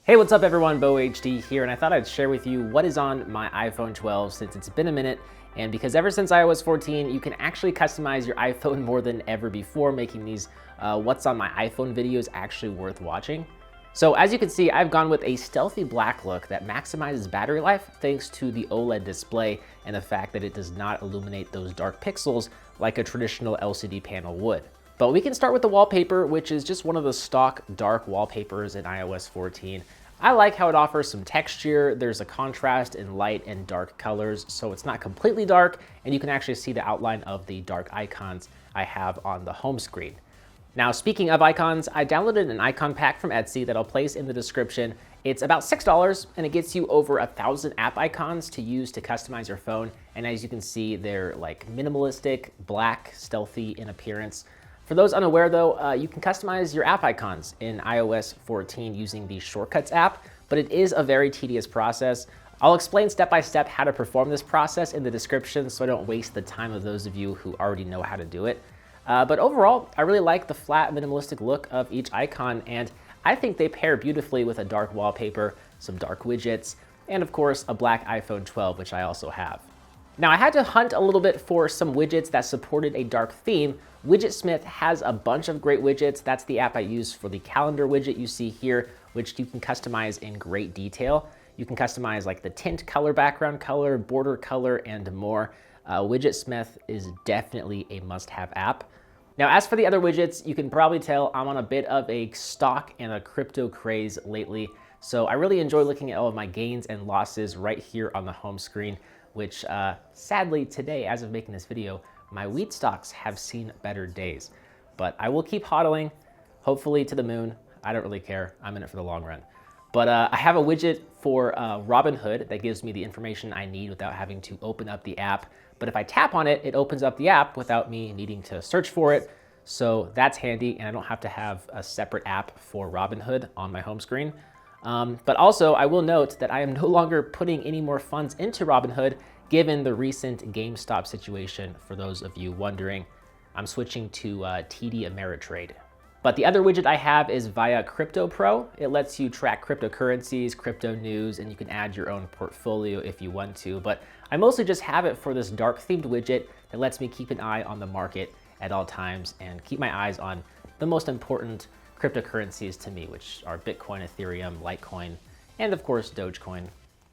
Hey, what's up everyone, BoHD here, and I thought I'd share with you what is on my iPhone 12 since it's been a minute, and because ever since iOS 14, you can actually customize your iPhone more than ever before, making these what's on my iPhone videos actually worth watching. So as you can see, I've gone with a stealthy black look that maximizes battery life thanks to the OLED display and the fact that it does not illuminate those dark pixels like a traditional LCD panel would. But we can start with the wallpaper, which is just one of the stock dark wallpapers in iOS 14. I like how it offers some texture. There's a contrast in light and dark colors, so it's not completely dark, and you can actually see the outline of the dark icons I have on the home screen. Now, speaking of icons, I downloaded an icon pack from Etsy that I'll place in the description. It's about $6, and it gets you over 1,000 app icons to use to customize your phone. And as you can see, they're like minimalistic, black, stealthy in appearance. For those unaware though, you can customize your app icons in iOS 14 using the Shortcuts app, but it is a very tedious process. I'll explain step by step how to perform this process in the description so I don't waste the time of those of you who already know how to do it. But overall, I really like the flat minimalistic look of each icon, and I think they pair beautifully with a dark wallpaper, some dark widgets, and of course a black iPhone 12, which I also have. Now, I had to hunt a little bit for some widgets that supported a dark theme. Widgetsmith has a bunch of great widgets. That's the app I use for the calendar widget you see here, which you can customize in great detail. You can customize like the tint color, background color, border color, and more. Widgetsmith is definitely a must-have app. Now, as for the other widgets, you can probably tell I'm on a bit of a stock and a crypto craze lately. So I really enjoy looking at all of my gains and losses right here on the home screen, which sadly today, as of making this video, my wheat stocks have seen better days. But I will keep hodling, hopefully to the moon. I don't really care. I'm in it for the long run. But I have a widget for Robinhood that gives me the information I need without having to open up the app. But if I tap on it, it opens up the app without me needing to search for it. So that's handy, and I don't have to have a separate app for Robinhood on my home screen. But also, I will note that I am no longer putting any more funds into Robinhood given the recent GameStop situation. For those of you wondering, I'm switching to TD Ameritrade. But the other widget I have is via Crypto Pro. It lets you track cryptocurrencies, crypto news, and you can add your own portfolio if you want to. But I mostly just have it for this dark themed widget that lets me keep an eye on the market at all times and keep my eyes on the most important cryptocurrencies to me, which are Bitcoin, Ethereum, Litecoin, and of course Dogecoin.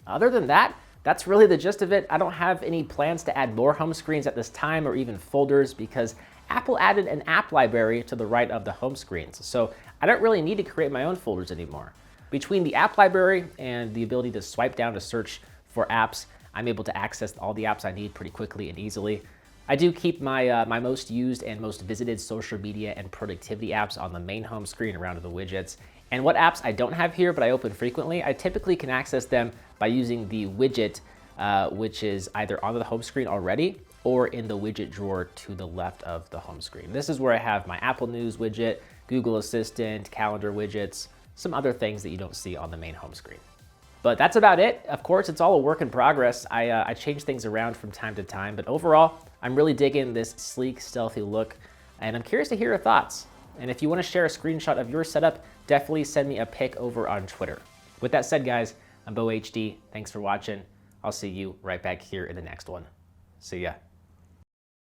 Other than that, that's really the gist of it. I don't have any plans to add more home screens at this time or even folders because Apple added an app library to the right of the home screens. So I don't really need to create my own folders anymore. Between the app library and the ability to swipe down to search for apps, I'm able to access all the apps I need pretty quickly and easily. I do keep my my most used and most visited social media and productivity apps on the main home screen around the widgets. And what apps I don't have here but I open frequently, I typically can access them by using the widget, which is either on the home screen already or in the widget drawer to the left of the home screen. This is where I have my Apple News widget, Google Assistant, calendar widgets, some other things that you don't see on the main home screen. But that's about it. Of course, it's all a work in progress. I change things around from time to time, but overall, I'm really digging this sleek, stealthy look, and I'm curious to hear your thoughts. And if you want to share a screenshot of your setup, definitely send me a pic over on Twitter. With that said, guys, I'm BoHD. Thanks for watching. I'll see you right back here in the next one. See ya.